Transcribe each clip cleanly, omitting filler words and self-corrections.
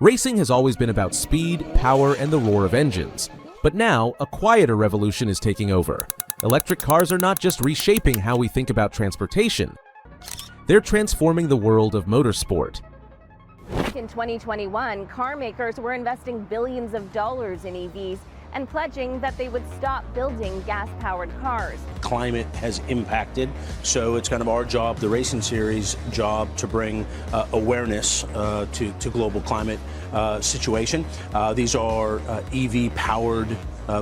Racing has always been about speed, power, and the roar of engines. But now, a quieter revolution is taking over. Electric cars are not just reshaping how we think about transportation, they're transforming the world of motorsport. In 2021, car makers were investing billions of dollars in EVs and pledging that they would stop building gas-powered cars. Climate has impacted, so it's kind of our job, the Racing Series job, to bring awareness to global climate situation. These are EV-powered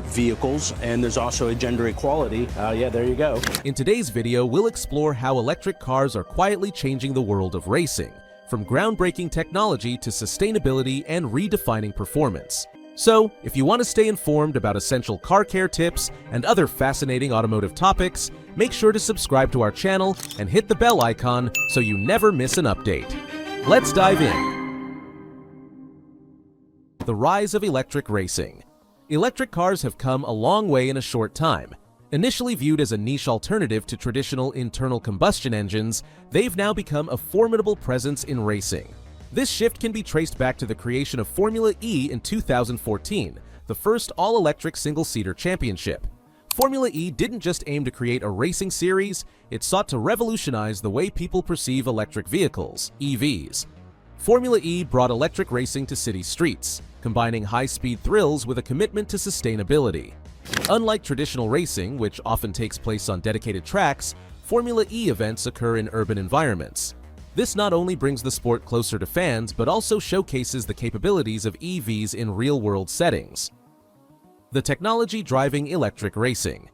vehicles, and there's also a gender equality. Yeah, there you go. In today's video, we'll explore how electric cars are quietly changing the world of racing, from groundbreaking technology to sustainability and redefining performance. So, if you want to stay informed about essential car care tips and other fascinating automotive topics, make sure to subscribe to our channel and hit the bell icon so you never miss an update. Let's dive in. The rise of electric racing. Electric cars have come a long way in a short time. Initially viewed as a niche alternative to traditional internal combustion engines, they've now become a formidable presence in racing. This shift can be traced back to the creation of Formula E in 2014, the first all-electric single-seater championship. Formula E didn't just aim to create a racing series, it sought to revolutionize the way people perceive electric vehicles, EVs. Formula E brought electric racing to city streets, combining high-speed thrills with a commitment to sustainability. Unlike traditional racing, which often takes place on dedicated tracks, Formula E events occur in urban environments. This not only brings the sport closer to fans, but also showcases the capabilities of EVs in real-world settings. The technology driving electric racing.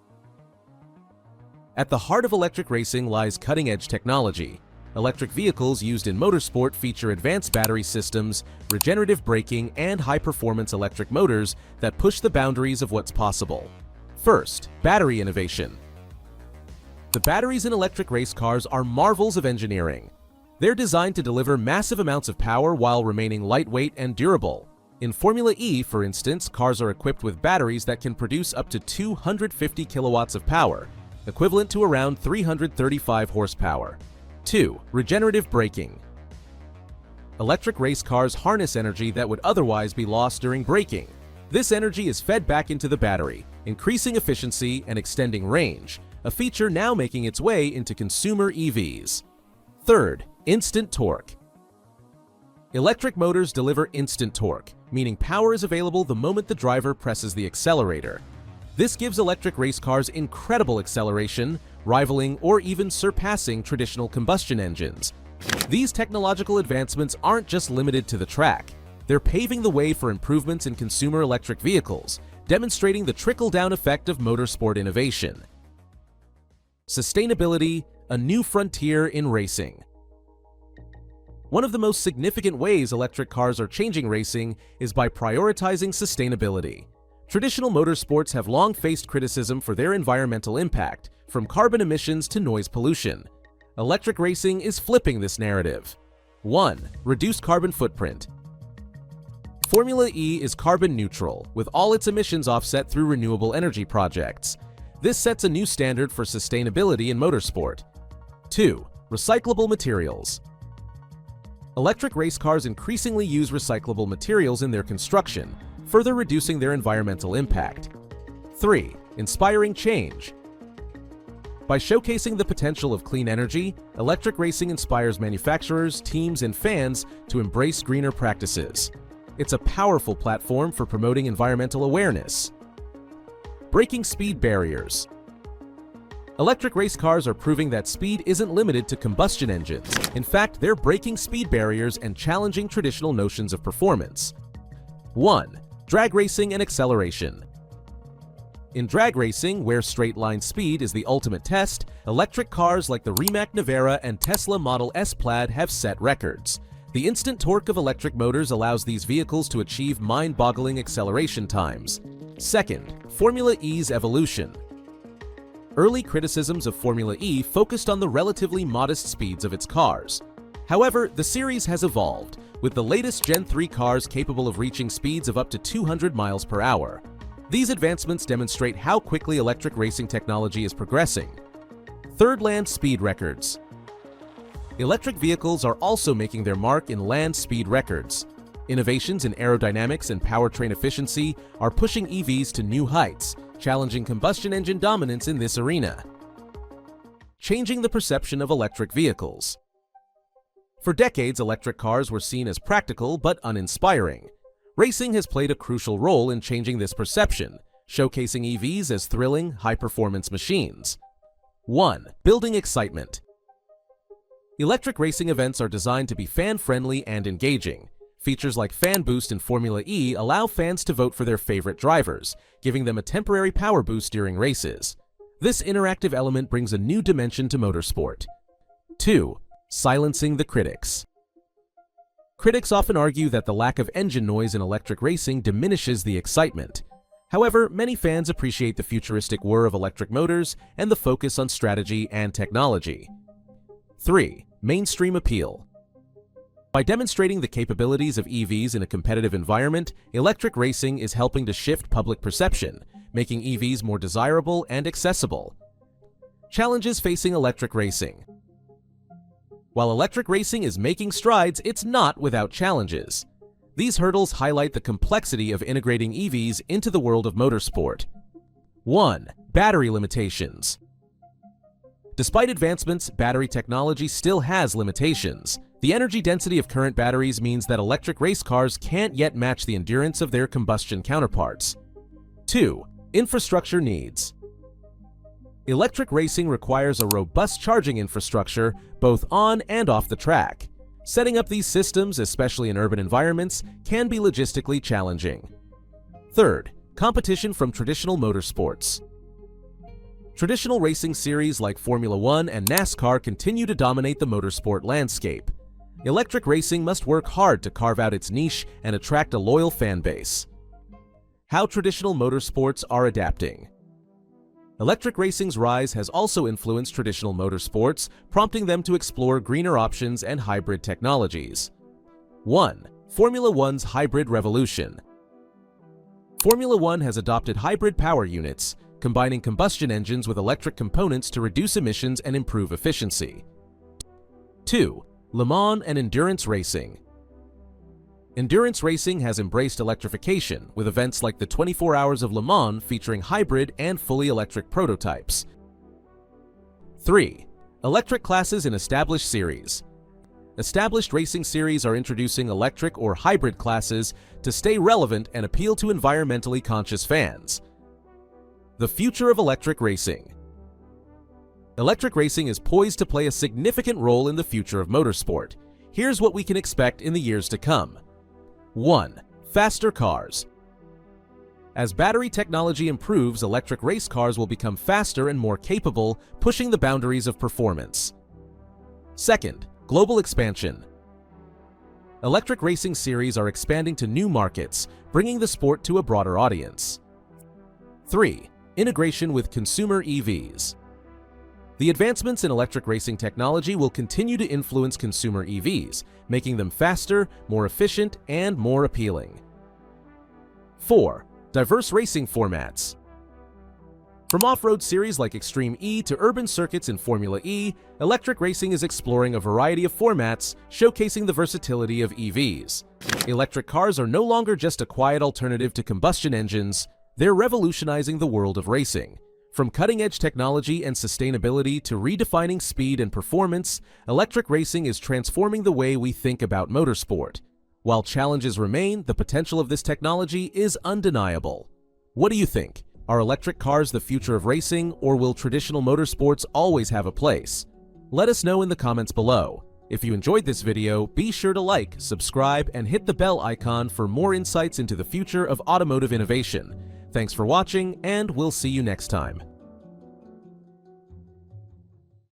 At the heart of electric racing lies cutting-edge technology. Electric vehicles used in motorsport feature advanced battery systems, regenerative braking, and high-performance electric motors that push the boundaries of what's possible. First, battery innovation. The batteries in electric race cars are marvels of engineering. They're designed to deliver massive amounts of power while remaining lightweight and durable. In Formula E, for instance, cars are equipped with batteries that can produce up to 250 kilowatts of power, equivalent to around 335 horsepower. 2. Regenerative braking. Electric race cars harness energy that would otherwise be lost during braking. This energy is fed back into the battery, increasing efficiency and extending range, a feature now making its way into consumer EVs. Third, instant torque. Electric motors deliver instant torque, meaning power is available the moment the driver presses the accelerator. This gives electric race cars incredible acceleration, rivaling or even surpassing traditional combustion engines. These technological advancements aren't just limited to the track. They're paving the way for improvements in consumer electric vehicles, demonstrating the trickle-down effect of motorsport innovation. Sustainability, a new frontier in racing. One of the most significant ways electric cars are changing racing is by prioritizing sustainability. Traditional motorsports have long faced criticism for their environmental impact, from carbon emissions to noise pollution. Electric racing is flipping this narrative. 1. Reduced carbon footprint. Formula E is carbon neutral, with all its emissions offset through renewable energy projects. This sets a new standard for sustainability in motorsport. 2. Recyclable materials. Electric race cars increasingly use recyclable materials in their construction, further reducing their environmental impact. 3. Inspiring change. By showcasing the potential of clean energy, electric racing inspires manufacturers, teams, and fans to embrace greener practices. It's a powerful platform for promoting environmental awareness. Breaking speed barriers. Electric race cars are proving that speed isn't limited to combustion engines. In fact, they're breaking speed barriers and challenging traditional notions of performance. 1. Drag racing and acceleration. In drag racing, where straight-line speed is the ultimate test, electric cars like the Rimac Nevera and Tesla Model S Plaid have set records. The instant torque of electric motors allows these vehicles to achieve mind-boggling acceleration times. Second, Formula E's evolution. Early criticisms of Formula E focused on the relatively modest speeds of its cars. However, the series has evolved, with the latest Gen 3 cars capable of reaching speeds of up to 200 miles per hour. These advancements demonstrate how quickly electric racing technology is progressing. Third, land speed records. Electric vehicles are also making their mark in land speed records. Innovations in aerodynamics and powertrain efficiency are pushing EVs to new heights, challenging combustion engine dominance in this arena. Changing the perception of electric vehicles. For decades, electric cars were seen as practical but uninspiring. Racing has played a crucial role in changing this perception, showcasing EVs as thrilling, high-performance machines. 1. Building excitement. Electric racing events are designed to be fan-friendly and engaging. Features like Fan Boost in Formula E allow fans to vote for their favorite drivers, giving them a temporary power boost during races. This interactive element brings a new dimension to motorsport. 2. Silencing the critics. Critics often argue that the lack of engine noise in electric racing diminishes the excitement. However, many fans appreciate the futuristic whir of electric motors and the focus on strategy and technology. 3. Mainstream appeal. By demonstrating the capabilities of EVs in a competitive environment, electric racing is helping to shift public perception, making EVs more desirable and accessible. Challenges facing electric racing. While electric racing is making strides, it's not without challenges. These hurdles highlight the complexity of integrating EVs into the world of motorsport. 1. Battery limitations. Despite advancements, battery technology still has limitations. The energy density of current batteries means that electric race cars can't yet match the endurance of their combustion counterparts. 2. Infrastructure needs. Electric racing requires a robust charging infrastructure, both on and off the track. Setting up these systems, especially in urban environments, can be logistically challenging. 3. Competition from traditional motorsports. Traditional racing series like Formula 1 and NASCAR continue to dominate the motorsport landscape. Electric racing must work hard to carve out its niche and attract a loyal fan base. How traditional motorsports are adapting. Electric racing's rise has also influenced traditional motorsports, prompting them to explore greener options and hybrid technologies. 1. Formula 1's hybrid revolution. Formula 1 has adopted hybrid power units, combining combustion engines with electric components to reduce emissions and improve efficiency. 2. Le Mans and endurance racing. Endurance racing has embraced electrification, with events like the 24 Hours of Le Mans featuring hybrid and fully electric prototypes. 3. Electric classes in established series. Established racing series are introducing electric or hybrid classes to stay relevant and appeal to environmentally conscious fans. The future of electric racing. Electric racing is poised to play a significant role in the future of motorsport. Here's what we can expect in the years to come. 1. Faster cars. As battery technology improves, electric race cars will become faster and more capable, pushing the boundaries of performance. 2. Global expansion. Electric racing series are expanding to new markets, bringing the sport to a broader audience. 3. Integration with consumer EVs. The advancements in electric racing technology will continue to influence consumer EVs, making them faster, more efficient, and more appealing. 4. Diverse racing formats. From off-road series like Xtreme E to urban circuits in Formula E, electric racing is exploring a variety of formats, showcasing the versatility of EVs. Electric cars are no longer just a quiet alternative to combustion engines, they're revolutionizing the world of racing. From cutting-edge technology and sustainability to redefining speed and performance, electric racing is transforming the way we think about motorsport. While challenges remain, the potential of this technology is undeniable. What do you think? Are electric cars the future of racing, or will traditional motorsports always have a place? Let us know in the comments below. If you enjoyed this video, be sure to like, subscribe, and hit the bell icon for more insights into the future of automotive innovation. Thanks for watching, and we'll see you next time.